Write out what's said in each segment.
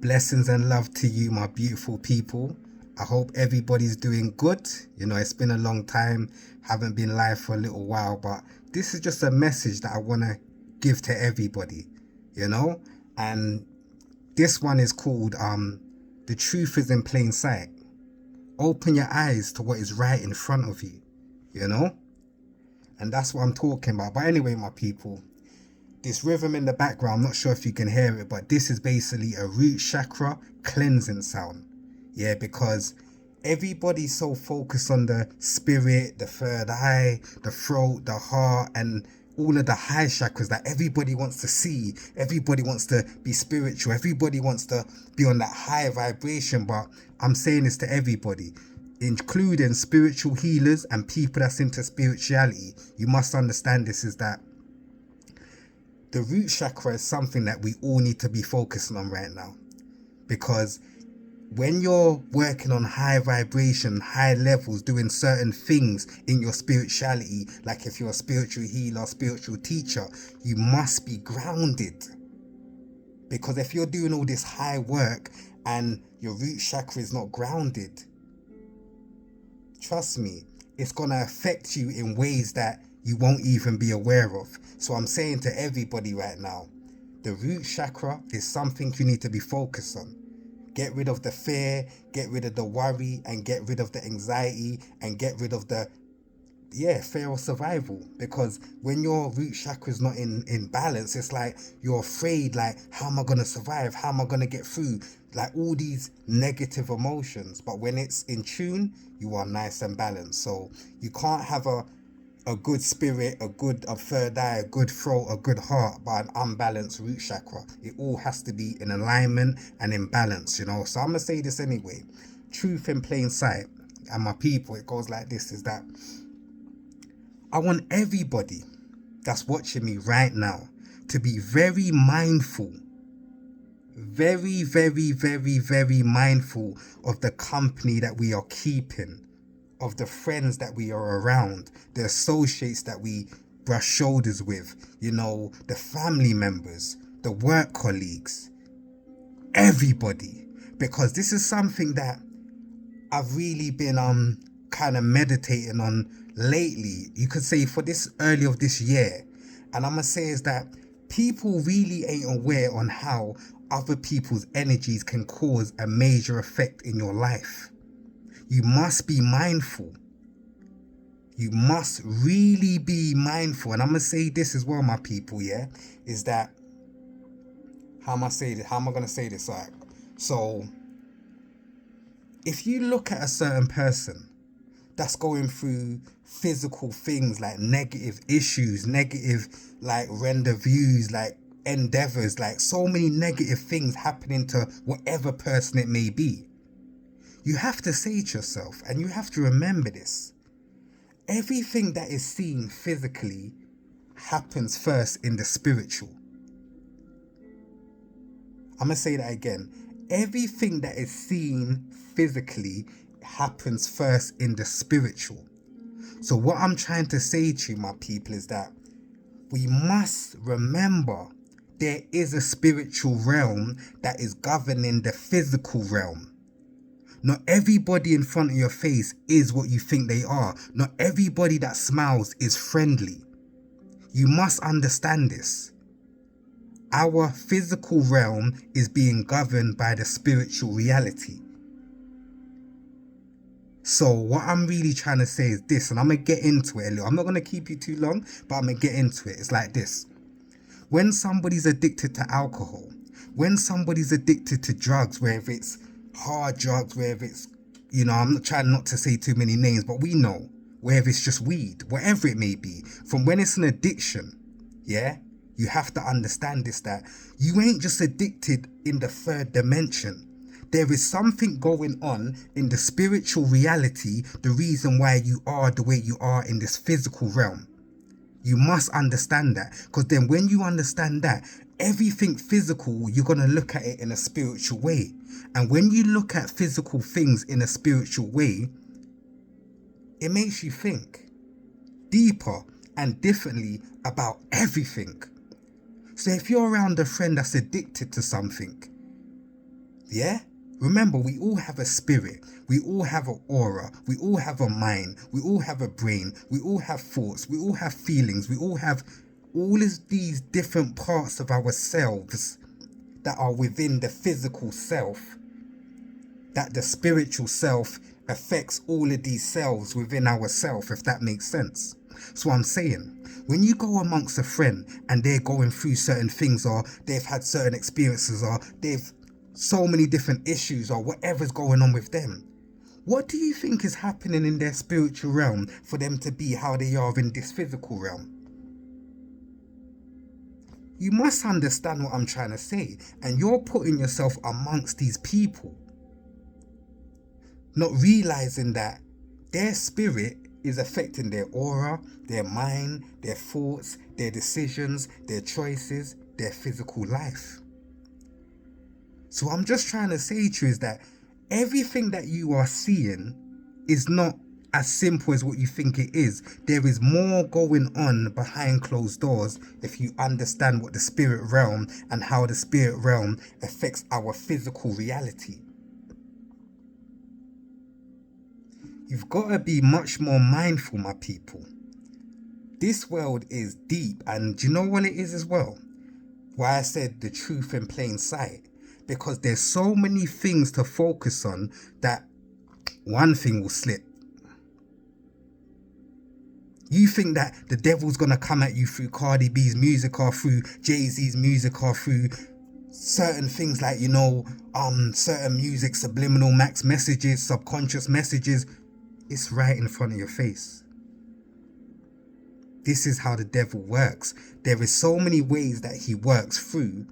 Blessings and love to you, my beautiful people. I hope everybody's doing good. It's been a long time, haven't been live for a little while, but this is just a message that I want to give to everybody, you know? And this one is called The Truth is in Plain Sight. Open your eyes to what is right in front of you, you know? And that's what I'm talking about. But anyway, my people, this rhythm in the background, I'm not sure if you can hear it, but this is basically a root chakra cleansing sound. Yeah, because everybody's so focused on the spirit, the third eye, the throat, the heart, and all of the high chakras that everybody wants to see. Everybody wants to be spiritual. Everybody wants to be on that high vibration. But I'm saying this to everybody, including spiritual healers and people that's into spirituality. You must understand this, is that the root chakra is something that we all need to be focusing on right now, because when you're working on high vibration, high levels, doing certain things in your spirituality, like if you're a spiritual healer, spiritual teacher, you must be grounded. Because if you're doing all this high work and your root chakra is not grounded, trust me, it's going to affect you in ways that you won't even be aware of. So I'm saying to everybody right now, the root chakra is something you need to be focused on. Get rid of the fear, get rid of the worry, and get rid of the anxiety, and get rid of the fear of survival. Because when your root chakra is not in balance, it's like you're afraid, like, how am I going to survive? How am I going to get through? Like all these negative emotions. But when it's in tune, you are nice and balanced. So you can't have a good spirit, a third eye, a good throat, a good heart, but an unbalanced root chakra. It all has to be in alignment and in balance, So I'm gonna say this anyway. Truth in plain sight. And my people, it goes like this, is that I want everybody that's watching me right now to be very mindful, very, very, very, very mindful of the company that we are keeping, of the friends that we are around, the associates that we brush shoulders with, the family members, the work colleagues, everybody. Because this is something that I've really been kind of meditating on lately, you could say for this early of this year. And I'm gonna say is that people really ain't aware on how other people's energies can cause a major effect in your life. You must be mindful. You must really be mindful. And I'm going to say this as well, my people, is that, how am I going to say this? Like, so, if you look at a certain person that's going through physical things like negative issues, negative, like render views, like endeavors, like so many negative things happening to whatever person it may be, you have to say to yourself, and you have to remember this, everything that is seen physically happens first in the spiritual. I'm going to say that again. Everything that is seen physically happens first in the spiritual. So what I'm trying to say to you, my people, is that we must remember there is a spiritual realm that is governing the physical realm. Not everybody in front of your face is what you think they are. Not everybody that smiles is friendly. You must understand this. Our physical realm is being governed by the spiritual reality. So what I'm really trying to say is this, and I'm going to get into it a little. I'm not going to keep you too long, but I'm going to get into it. It's like this. When somebody's addicted to alcohol, when somebody's addicted to drugs, whether it's hard drugs, whether it's, I'm not trying not to say too many names, but we know, whether it's just weed, whatever it may be, from when it's an addiction, you have to understand this, that you ain't just addicted in the third dimension. There is something going on in the spiritual reality, the reason why you are the way you are in this physical realm. You must understand that, because then when you understand that, everything physical, you're going to look at it in a spiritual way. And when you look at physical things in a spiritual way, it makes you think deeper and differently about everything. So if you're around a friend that's addicted to something, Yeah? Remember, we all have a spirit, we all have an aura, we all have a mind, we all have a brain, we all have thoughts, we all have feelings, we all have all of these different parts of ourselves that are within the physical self, that the spiritual self affects all of these selves within ourself, if that makes sense. So I'm saying, when you go amongst a friend and they're going through certain things, or they've had certain experiences, or they've so many different issues, or whatever's going on with them, what do you think is happening in their spiritual realm for them to be how they are in this physical realm? You must understand what I'm trying to say, and you're putting yourself amongst these people, not realizing that their spirit is affecting their aura, their mind, their thoughts, their decisions, their choices, their physical life. So I'm just trying to say to you is that everything that you are seeing is not as simple as what you think it is. There is more going on behind closed doors if you understand what the spirit realm and how the spirit realm affects our physical reality. You've got to be much more mindful, my people. This world is deep, and do you know what it is as well? Why I said the truth in plain sight. Because there's so many things to focus on that one thing will slip. You think that the devil's gonna come at you through Cardi B's music, or through Jay-Z's music, or through certain things like, certain music, subliminal max messages, subconscious messages. It's right in front of your face. This is how the devil works. There is so many ways that he works through,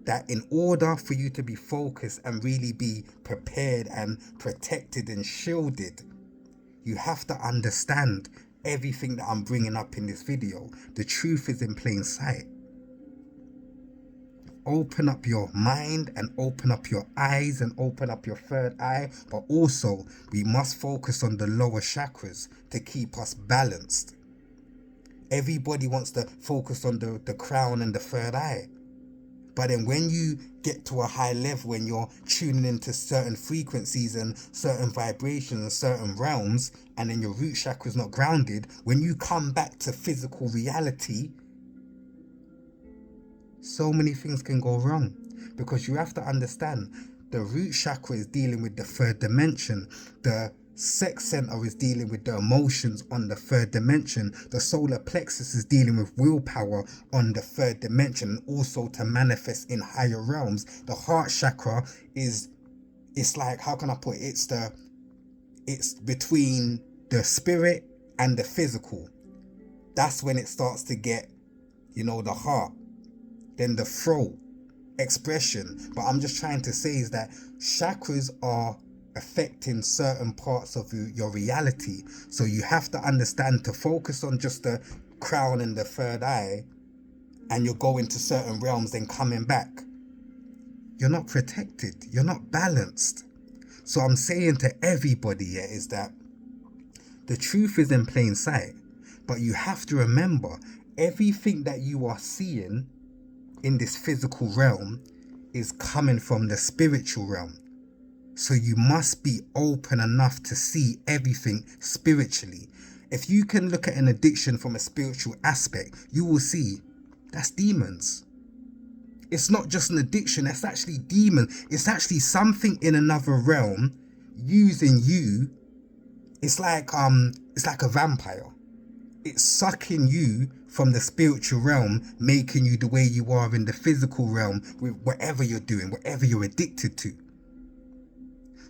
that in order for you to be focused and really be prepared and protected and shielded, you have to understand everything that I'm bringing up in this video. The truth is in plain sight. Open up your mind and open up your eyes and open up your third eye, but also we must focus on the lower chakras to keep us balanced. Everybody wants to focus on the crown and the third eye. But then when you get to a high level, when you're tuning into certain frequencies and certain vibrations and certain realms, and then your root chakra is not grounded, when you come back to physical reality, so many things can go wrong. Because you have to understand, the root chakra is dealing with the third dimension. The sex center is dealing with the emotions on the third dimension. The solar plexus is dealing with willpower on the third dimension, also to manifest in higher realms. The heart chakra it's like, how can I put it? It's between the spirit and the physical. That's when it starts to get, the heart, then the throat, expression. But I'm just trying to say is that chakras are affecting certain parts of your reality. So you have to understand to focus on just the crown and the third eye, and you're going to certain realms then coming back. You're not protected. You're not balanced. So I'm saying to everybody here is that the truth is in plain sight, but you have to remember everything that you are seeing in this physical realm is coming from the spiritual realm. So you must be open enough to see everything spiritually. If you can look at an addiction from a spiritual aspect, you will see that's demons. It's not just an addiction, it's actually demon. It's actually something in another realm using you. It's like a vampire. It's sucking you from the spiritual realm, making you the way you are in the physical realm with whatever you're doing, whatever you're addicted to.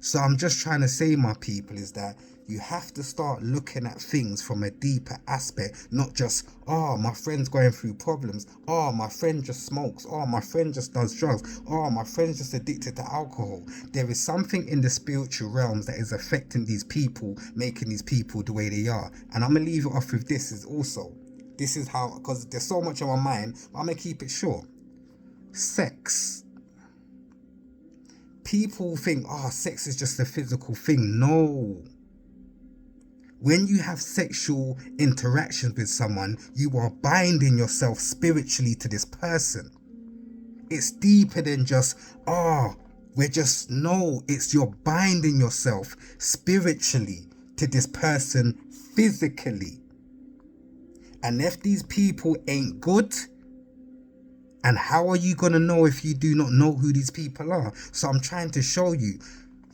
So I'm just trying to say, my people, is that you have to start looking at things from a deeper aspect, not just, my friend's going through problems, my friend just smokes, my friend just does drugs, my friend's just addicted to alcohol. There is something in the spiritual realms that is affecting these people, making these people the way they are. And I'm going to leave it off with this is how, because there's so much on my mind, but I'm going to keep it short. Sex. People think, sex is just a physical thing. No. When you have sexual interactions with someone, you are binding yourself spiritually to this person. It's deeper than just, We're just, no, it's you're binding yourself spiritually to this person physically. And if these people ain't good, and how are you going to know if you do not know who these people are? So I'm trying to show you,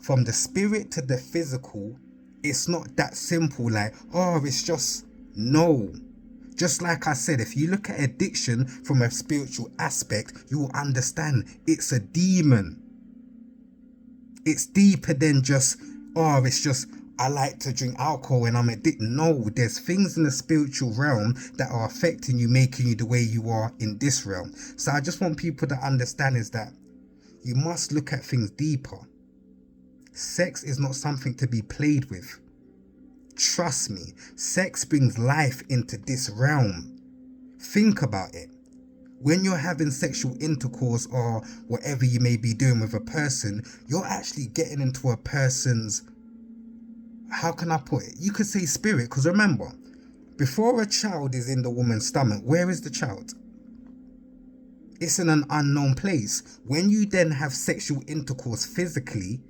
from the spirit to the physical, it's not that simple, like, oh, it's just, no. Just like I said, if you look at addiction from a spiritual aspect, you will understand it's a demon. It's deeper than just, oh, it's just, I like to drink alcohol and I'm addicted. No, there's things in the spiritual realm that are affecting you, making you the way you are in this realm. So I just want people to understand is that you must look at things deeper. Sex is not something to be played with. Trust me, sex brings life into this realm. Think about it. When you're having sexual intercourse or whatever you may be doing with a person, you're actually getting into a person's, how can I put it? You could say spirit, because remember, before a child is in the woman's stomach, where is the child? It's in an unknown place. When you then have sexual intercourse physically,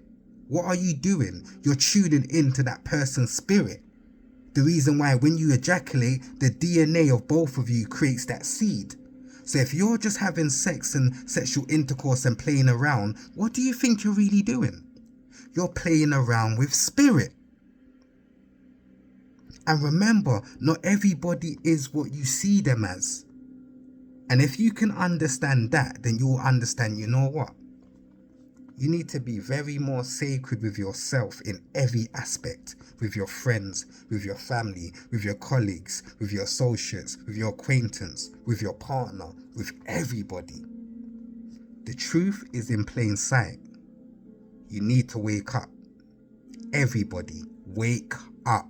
what are you doing? You're tuning into that person's spirit. The reason why when you ejaculate, the DNA of both of you creates that seed. So if you're just having sex and sexual intercourse and playing around, what do you think you're really doing? You're playing around with spirit. And remember, not everybody is what you see them as. And if you can understand that, then you will understand, you know what? You need to be very more sacred with yourself in every aspect, with your friends, with your family, with your colleagues, with your associates, with your acquaintance, with your partner, with everybody. The truth is in plain sight. You need to wake up. Everybody, wake up.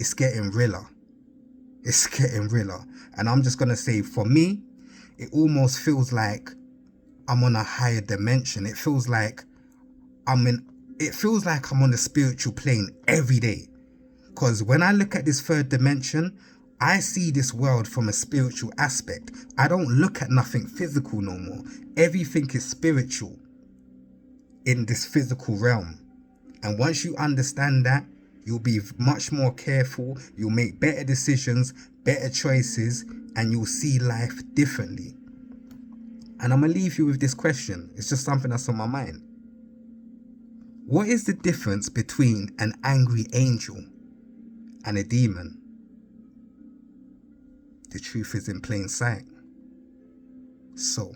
It's getting realer. It's getting realer. And I'm just going to say, for me, it almost feels like I'm on a higher dimension. It feels like I'm on the spiritual plane every day. Because when I look at this third dimension, I see this world from a spiritual aspect. I don't look at nothing physical no more. Everything is spiritual in this physical realm. And once you understand that, you'll be much more careful. You'll make better decisions, better choices, and you'll see life differently. And I'm going to leave you with this question. It's just something that's on my mind. What is the difference between an angry angel and a demon? The truth is in plain sight. So